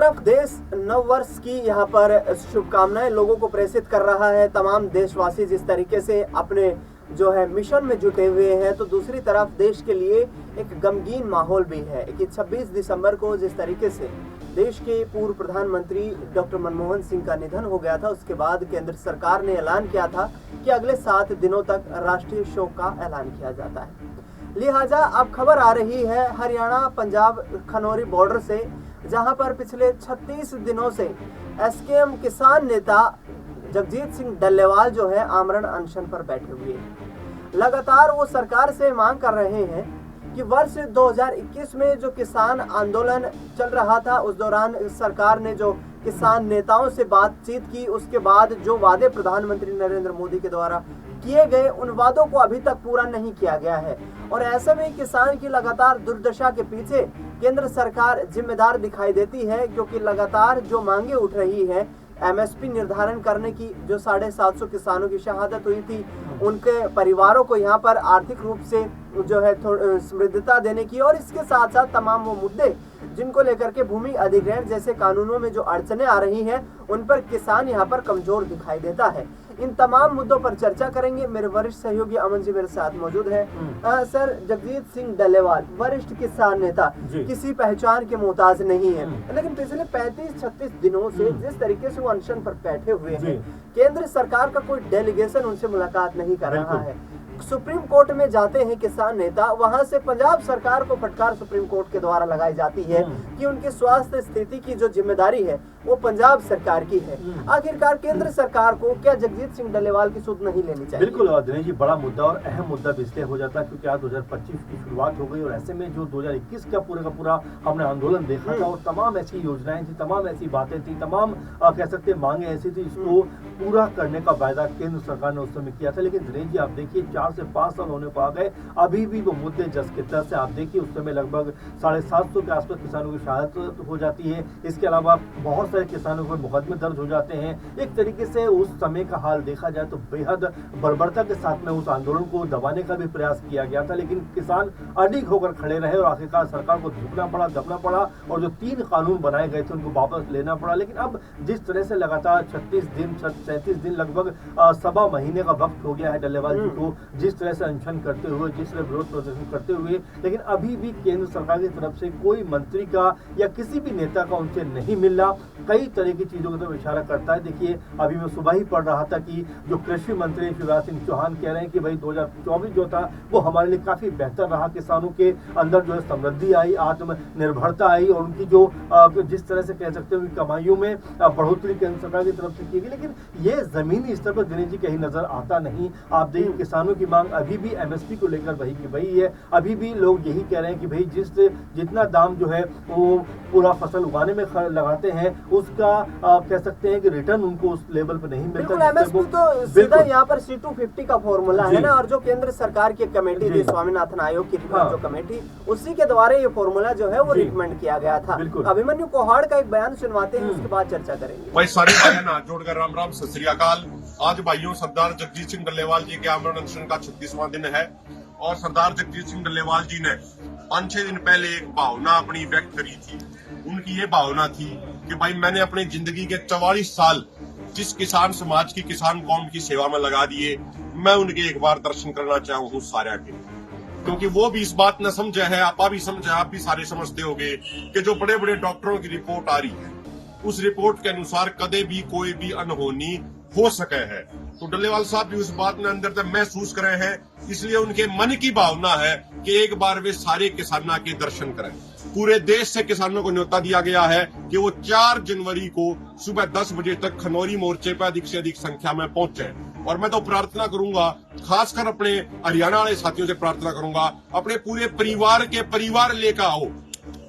तरफ देश नव वर्ष की यहाँ पर शुभकामनाएं लोगों को प्रेषित कर रहा है। तमाम देशवासी जिस तरीके से अपने जो है मिशन में जुटे हुए हैं, तो दूसरी तरफ देश के लिए एक गमगीन माहौल भी है कि 26 दिसंबर को जिस तरीके से देश के पूर्व प्रधानमंत्री डॉक्टर मनमोहन सिंह का निधन हो गया था, उसके बाद केंद्र सरकार ने ऐलान किया था कि अगले 7 दिनों तक राष्ट्रीय शोक का ऐलान किया जाता है। लिहाजा अब खबर आ रही है हरियाणा पंजाब खनौरी बॉर्डर से, जहां पर पिछले 36 दिनों से एसकेएम किसान नेता जगजीत सिंह डल्लेवाल जो है आमरण अनशन पर बैठे हुए हैं। लगातार वो सरकार से मांग कर रहे हैं कि वर्ष 2021 में जो किसान आंदोलन चल रहा था, उस दौरान सरकार ने जो किसान नेताओं से बातचीत की, उसके बाद जो वादे प्रधानमंत्री नरेंद्र मोदी के द्वारा किए गए, उन वादों को अभी तक पूरा नहीं किया गया है। और ऐसे में किसान की लगातार दुर्दशा के पीछे केंद्र सरकार जिम्मेदार दिखाई देती है, क्योंकि लगातार जो मांगे उठ रही है एमएसपी निर्धारण करने की, जो 750 किसानों की शहादत हुई थी, उनके परिवारों को यहाँ पर आर्थिक रूप से जो है समृद्धता देने की, और इसके साथ साथ तमाम वो मुद्दे जिनको लेकर के भूमि अधिग्रहण जैसे कानूनों में जो अड़चने आ रही हैं, उन पर किसान यहाँ पर कमजोर दिखाई देता है। इन तमाम मुद्दों पर चर्चा करेंगे। मेरे वरिष्ठ सहयोगी अमन जी मेरे साथ मौजूद है। सर, जगजीत सिंह डल्लेवाल वरिष्ठ किसान नेता किसी पहचान के मोहताज नहीं है, लेकिन पिछले 35-36 दिनों से जिस तरीके से वो अनशन पर बैठे हुए हैं, केंद्र सरकार का कोई डेलीगेशन उनसे मुलाकात नहीं कर रहा है। सुप्रीम कोर्ट में जाते हैं किसान नेता, वहां से पंजाब सरकार को फटकार सुप्रीम कोर्ट के द्वारा लगाई जाती है कि उनकी स्वास्थ्य स्थिति की जो जिम्मेदारी है वो पंजाब सरकार की है। आखिरकार केंद्र सरकार को क्या जगजीत सिंह डल्लेवाल की सूद नहीं लेनी चाहिए? बिल्कुल दिनेश जी, बड़ा मुद्दा और अहम मुद्दा इसलिए हो जाता है क्योंकि आज 2025 की शुरुआत हो गई और ऐसे में जो 2021 का पूरा हमने आंदोलन देखा था, और तमाम ऐसी योजनाएं थी, तमाम ऐसी बातें थी, तमाम कह सकते मांगे ऐसी थी, इसको पूरा करने का वायदा केंद्र सरकार ने उस समय किया था। लेकिन दिनेश जी, आप देखिए 4 से 5 साल होने को आ गए, अभी भी वो मुद्दे जस के तस से। आप देखिए उस समय लगभग 750 के आसपास किसानों की शहादत हो जाती है। इसके अलावा बहुत सारे किसानों पर मुकदमे दर्ज हो जाते हैं। एक तरीके से उस समय का हाल देखा जाए तो बेहद बर्बरता के साथ में उस आंदोलन को दबाने का भी प्रयास किया गया था, लेकिन किसान अडिग होकर खड़े रहे और आखिरकार सरकार को झुकना पड़ा, दबना पड़ा, और जो 3 कानून बनाए गए थे उनको वापस लेना पड़ा। लेकिन अब जिस तरह से लगातार 36 दिन 37 दिन लगभग 1.25 महीने का वक्त हो गया है डल्लेवाल जी को, जिस तरह से अनशन करते हुए, जिस तरह विरोध प्रदर्शन करते हुए, लेकिन अभी भी केंद्र सरकार की तरफ से कोई मंत्री का या किसी भी नेता का उनसे नहीं मिल रहा। कई तरह की चीजों की तरफ इशारा करता है। देखिए, अभी मैं सुबह ही पढ़ रहा था कि जो कृषि मंत्री शिवराज सिंह चौहान कह रहे हैं कि भाई 2024 जो था वो हमारे लिए काफी बेहतर रहा, किसानों के अंदर जो है समृद्धि आई, आत्मनिर्भरता आई, और उनकी जो जिस तरह से कह सकते हो कि कमाइयों में बढ़ोतरी केंद्र सरकार की तरफ से की गई। लेकिन ये जमीनी स्तर पर दिनेश जी कहीं नजर आता नहीं। आप देखिए, किसानों की मांग अभी भी एमएसपी को लेकर वही की वही है। अभी भी लोग यही कह रहे हैं कि भाई जितना दाम जो है वो पूरा फसल उगाने में लगाते हैं, उसका कह सकते हैं कि रिटर्न उनको उस लेवल पर नहीं मिलता। एमएसपी तो सीधा यहाँ पर C250 का फॉर्मूला है ना, और जो केंद्र सरकार की कमेटी थी, स्वामीनाथन आयोग की जो कमेटी, उसी के द्वारा ये फॉर्मूला जो है वो रिकमेंड किया गया था। अभिमन्यु कोहाड़ का एक बयान सुनवाते हैं, उसके बाद चर्चा करेंगे। भाई सारे भाइयों हाथ जोड़कर राम राम, सत श्री अकाल। आज भाइयों सरदार जगजीत सिंह डल्लेवाल जी के आमरण अनशन का 36वां दिन है, और सरदार जगजीत सिंह डल्लेवाल जी ने 5-6 दिन पहले एक भावना अपनी व्यक्त करी थी। उनकी ये भावना थी कि भाई मैंने अपनी जिंदगी के 44 साल जिस किसान समाज की, किसान कौम की सेवा में लगा दिए, मैं उनके एक बार दर्शन करना चाहूँ सारे के, क्योंकि वो भी इस बात न समझे है, आप भी समझे, आप भी सारे समझते होंगे कि जो बड़े बड़े डॉक्टरों की रिपोर्ट आ रही है, उस रिपोर्ट के अनुसार कदे भी कोई भी अनहोनी हो सके है। तो डल्लेवाल साहब भी उस बात में अंदर तक महसूस करे हैं, इसलिए उनके मन की भावना है कि एक बार वे सारे किसानों के दर्शन करें। पूरे देश से किसानों को न्योता दिया गया है कि वो 4 जनवरी को सुबह 10 बजे तक खनौरी मोर्चे पर अधिक से अधिक संख्या में पहुंचे। और मैं तो प्रार्थना करूंगा, खासकर अपने हरियाणा वाले साथियों से प्रार्थना करूंगा, अपने पूरे परिवार के परिवार लेकर आओ।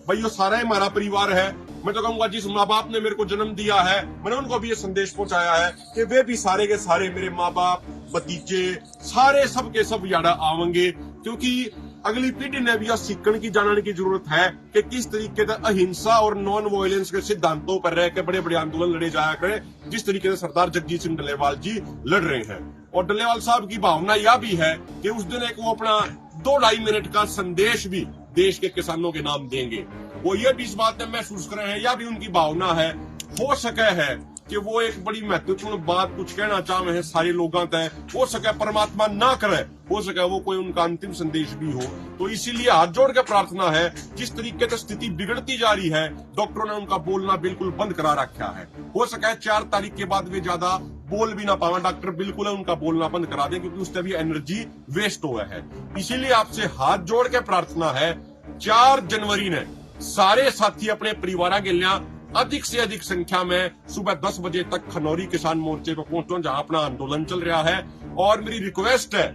भाई, वो सारा हमारा परिवार है। मैं तो कहूंगा, जिस माँ बाप ने मेरे को जन्म दिया है, मैंने उनको भी ये संदेश पहुंचाया है कि वे भी सारे के सारे मेरे माँ बाप, भतीजे, सारे सब के सब याड़ा आवेंगे, क्योंकि अगली पीढ़ी ने भी यह सीखने की, जानने की जरूरत है कि किस तरीके से अहिंसा और नॉन वायलेंस के सिद्धांतों पर रह के बड़े बड़े आंदोलन लड़े जाया करें, जिस तरीके से सरदार जगजीत सिंह डल्लेवाल जी लड़ रहे हैं। और डल्लेवाल साहब की भावना यह भी है कि उस दिन एक वो अपना 2-2.5 मिनट का संदेश भी देश के किसानों के नाम देंगे। वो ये भी इस बात में महसूस कर रहे हैं, या भी उनकी भावना है, हो सके है कि वो एक बड़ी महत्वपूर्ण बात कुछ कहना चाहे हैं सारे लोगों तक, हो सके परमात्मा ना करे, हो सके वो कोई उनका अंतिम संदेश भी हो। तो इसीलिए हाथ जोड़ के प्रार्थना है, जिस तरीके से स्थिति बिगड़ती जा रही है, डॉक्टरों ने उनका बोलना बिल्कुल बंद करा रखा है। हो सके 4 तारीख के बाद वे ज्यादा बोल भी ना पावे, डॉक्टर बिल्कुल उनका बोलना बंद करा दें, क्योंकि उससे भी एनर्जी वेस्ट हुआ है। इसीलिए आपसे हाथ जोड़ के प्रार्थना है, 4 जनवरी ने सारे साथी अपने परिवार के लिए अधिक से अधिक संख्या में सुबह 10 बजे तक खनौरी किसान मोर्चे को पहुंचो, जहां अपना आंदोलन चल रहा है। और मेरी रिक्वेस्ट है,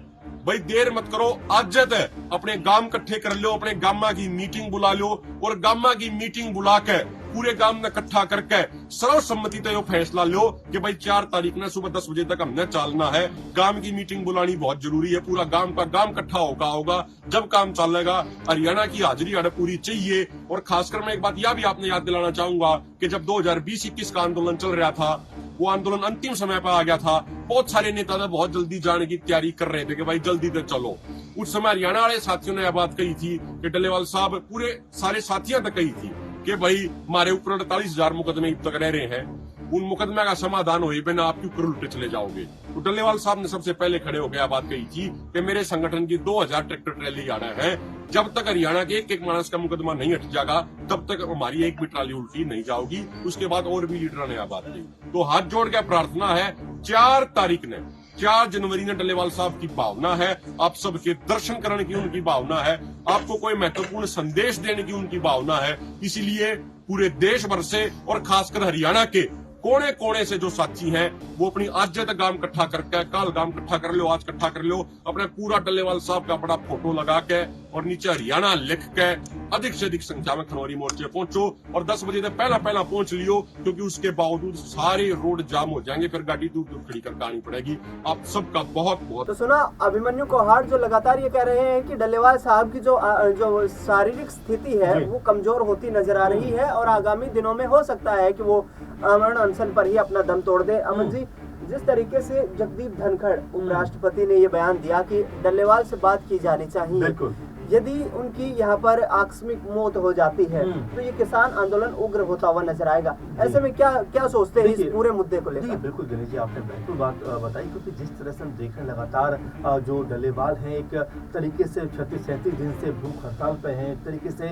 भाई देर मत करो, आज अपने गांव इकट्ठे कर लो, अपने गामा की मीटिंग बुला लो, और गामा की मीटिंग बुला के पूरे गांव में इकट्ठा करके सर्वसम्मति तो फैसला लो कि भाई 4 तारीख ने सुबह 10 बजे तक हमने चलना है। गांव की मीटिंग बुलानी बहुत जरूरी है, पूरा गांव का गांव इकट्ठा होगा जब काम चलेगा। हरियाणा की हाजिरी हमें पूरी चाहिए। और खासकर मैं एक बात यह भी आपने याद दिलाना चाहूंगा कि जब 2020-21 का आंदोलन चल रहा था, वो आंदोलन अंतिम समय पर आ गया था। बहुत सारे नेता ने बहुत जल्दी जाने की तैयारी कर रहे थे कि भाई जल्दी से चलो। उस समय हरियाणा वाले साथियों ने यह बात कही थी कि डल्लेवाल साहब पूरे सारे साथियों तक कही थी कि भाई हमारे ऊपर 48,000 मुकदमे अब तक रह रहे हैं, उन मुकदमे का समाधान हो बिना आप क्यों उल्टे चले जाओगे। तो डल्लेवाल साहब ने सबसे पहले खड़े होकर यह बात कही थी कि मेरे संगठन की 2000 ट्रैक्टर ट्रैली आ रहे हैं, जब तक हरियाणा के एक मानस का मुकदमा नहीं हट जाएगा तब तक हमारी एक भी ट्राली उल्टी नहीं जाओगी। उसके बाद और भी लीडरों ने यह बात कही। तो हाथ जोड़ के प्रार्थना है, 4 तारीख ने 4 जनवरी ने डल्लेवाल साहब की भावना है, आप सबके दर्शन करने की उनकी भावना है, आपको कोई महत्वपूर्ण संदेश देने की उनकी भावना है। इसीलिए पूरे देश भर से और खासकर हरियाणा के कोने कोने से जो साथी हैं वो अपनी आज तक गांव इकट्ठा करके, कल गांव इकट्ठा कर लो, आज इकट्ठा कर लो, अपने पूरा डल्लेवाल साहब का बड़ा फोटो लगा के और नीचे हरियाणा लिख के अधिक से अधिक संख्या में खनौरी मोर्चे पहुंचो। और 10 बजे तक पहला पहुंच लियो, क्योंकि उसके बावजूद सारे रोड जाम हो जाएंगे, फिर गाड़ी दूर दूर खड़ी करके आनी पड़ेगी। आप सबका बहुत बहुत। तो सुना अभिमन्यु कोहाड़ जो लगातार ये कह रहे हैं कि डल्लेवाल साहब की जो शारीरिक स्थिति है वो कमजोर होती नजर आ रही है, और आगामी दिनों में हो सकता है कि वो आमरण अनशन पर ही अपना दम तोड़ दे। अमन जी, जिस तरीके से जगदीप धनखड़ उपराष्ट्रपति ने ये बयान दिया कि डल्लेवाल से बात की जानी चाहिए, यदि उनकी यहाँ पर आकस्मिक मौत हो जाती है तो ये किसान आंदोलन उग्र होता हुआ नजर आएगा। ऐसे में क्या सोचते हैं इस पूरे मुद्दे को लेकर? बिल्कुल दिनेश जी, आपने बिल्कुल बात बताई, क्योंकि जिस तरह से हम देख रहे हैं लगातार जो डल्लेवाल हैं एक तरीके से 36-37 दिन से भूख हड़ताल पे हैं, एक तरीके से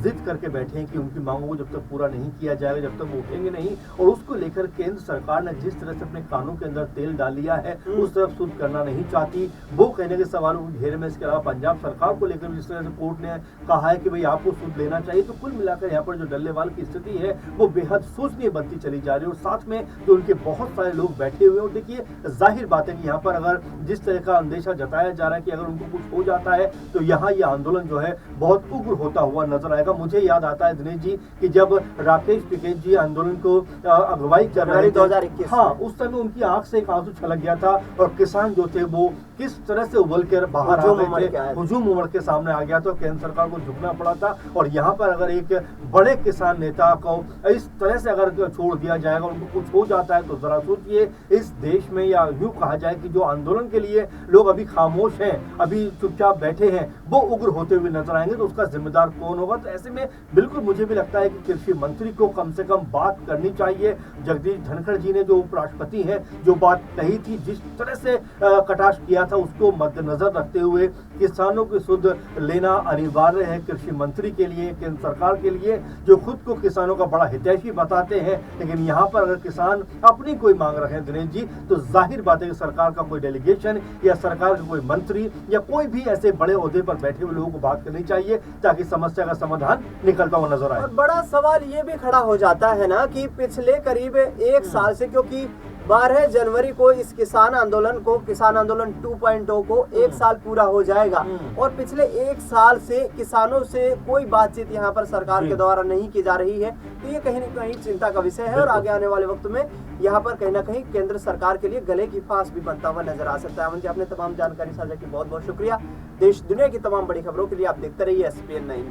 जिद करके बैठे हैं कि उनकी मांगों को जब तक पूरा नहीं किया जाएगा जब तक वो उठेंगे नहीं। और उसको लेकर केंद्र सरकार ने जिस तरह से अपने कानों के अंदर तेल डाल लिया है उस तरफ सुध करना नहीं चाहती। वो कहने के सवालों के घेरे में, इसके अलावा पंजाब सरकार को लेकर जिस तरह से कोर्ट ने कहा है कि भाई आपको सूद लेना चाहिए, तो कुल मिलाकर यहाँ पर जो डल्लेवाल की स्थिति है वो बेहद सोचनीय बनती चली जा रही है। और साथ में जो उनके बहुत सारे लोग बैठे हुए हैं, और देखिए जाहिर बात है कि यहाँ पर अगर जिस तरह का अंदेशा जताया जा रहा है कि अगर उनको कुछ हो जाता है तो यहाँ ये आंदोलन जो है बहुत उग्र होता हुआ नजर आएगा। मुझे याद आता है दिनेश जी कि जब राकेश टिकैत जी आंदोलन को अगुवाई कर रहे थे 2021, हाँ, उस समय उनकी आंख से एक आंसू छलक गया था, और किसान जो थे वो किस तरह से उबल कर बाहर आ गए थे, हुजूम उमड़ के सामने आ गया, तो केंद्र सरकार को झुकना पड़ा था। और यहाँ पर अगर एक बड़े किसान नेता को इस तरह से अगर छोड़ दिया जाएगा, उनको कुछ हो जाता है, तो जरा सोचिए इस देश में, या यूं कहा जाए कि जो आंदोलन के लिए लोग अभी खामोश हैं, अभी चुपचाप बैठे हैं, वो उग्र होते हुए नजर आएंगे, तो उसका जिम्मेदार कौन होगा? तो ऐसे में बिल्कुल मुझे भी लगता है कि कृषि मंत्री को कम से कम बात करनी चाहिए। जगदीप धनखड़ जी ने जो उपराष्ट्रपति हैं जो बात कही थी, जिस तरह से कटाक्ष किया था, उसको मद्देनजर रखते हुए किसानों की सुध लेना अनिवार्य है कृषि मंत्री के लिए, केंद्र सरकार के लिए, जो खुद को किसानों का बड़ा हितैषी बताते हैं। लेकिन यहाँ पर अगर किसान अपनी कोई मांग रहे हैं दिनेश जी, तो जाहिर बात है कि सरकार का कोई डेलीगेशन या सरकार का कोई मंत्री या कोई भी ऐसे बड़े ओहदे पर बैठे हुए लोगों को बात करनी चाहिए, ताकि समस्या का समाधान निकलता हुआ नजर आए। और बड़ा सवाल ये भी खड़ा हो जाता है ना कि पिछले करीब 1 साल से, क्योंकि 12 जनवरी को इस किसान आंदोलन 2.0 को 1 साल पूरा हो जाएगा, और पिछले 1 साल से किसानों से कोई बातचीत यहाँ पर सरकार के द्वारा नहीं की जा रही है। तो ये कहीं न कहीं चिंता का विषय है, और आगे आने वाले वक्त में यहाँ पर कहीं ना कहीं केंद्र सरकार के लिए गले की फांस भी बनता हुआ नजर आ सकता है। अमन जी, आपने तमाम जानकारी साझा की, बहुत बहुत शुक्रिया। देश दुनिया की तमाम बड़ी खबरों के लिए आप देखते रहिए SPN 9।